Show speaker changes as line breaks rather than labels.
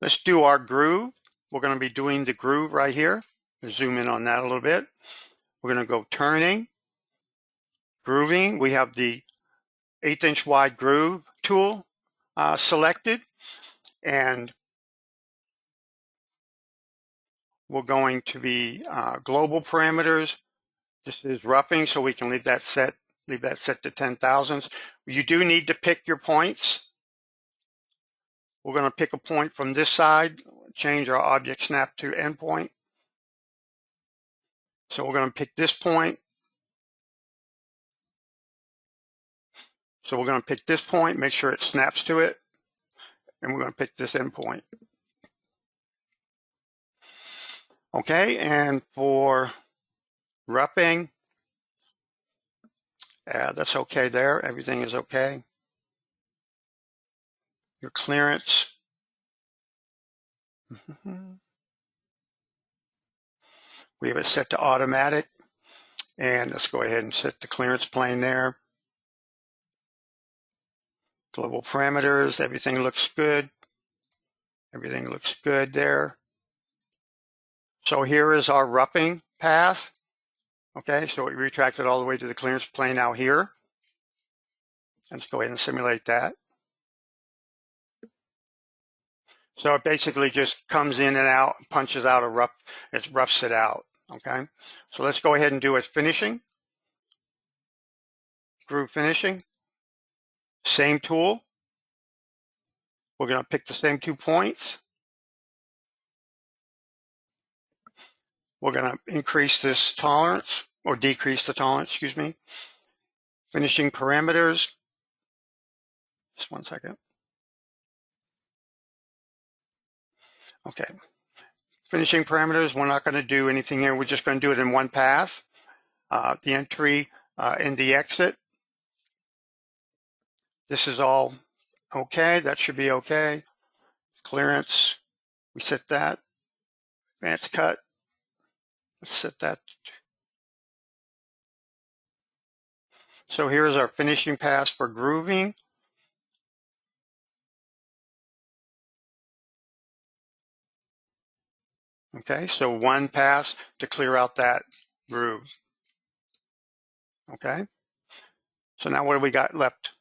Let's do our groove. We're going to be doing the groove right here. Let's zoom in on that a little bit. We're going to go turning, grooving. We have the 1/8 inch wide groove tool selected, and we're going to be global parameters. This is roughing, so we can leave that set to 10,000. You do need to pick your points. We're going to pick a point from this side, change our object snap to endpoint. So we're going to pick this point. So we're going to pick this point, make sure it snaps to it, and we're going to pick this endpoint. Okay, and for roughing, that's okay there. Everything is okay. Your clearance. We have it set to automatic, and let's go ahead and set the clearance plane there. Global parameters, everything looks good. Everything looks good there. So here is our roughing path. Okay, so we retracted all the way to the clearance plane out here. Let's go ahead and simulate that. So it basically just comes in and out, punches out a rough, it roughs it out. Okay, so let's go ahead and do it finishing. Groove finishing. Same tool. We're going to pick the same 2 points. We're going to increase this tolerance, or decrease the tolerance, excuse me. Finishing parameters. Just 1 second. Okay. Finishing parameters, we're not going to do anything here. We're just going to do it in one pass. The entry and the exit. This is all okay. That should be okay. Clearance, we set that. Advanced cut, let's set that. So here's our finishing pass for grooving. Okay, so one pass to clear out that groove. Okay, so now what do we got left?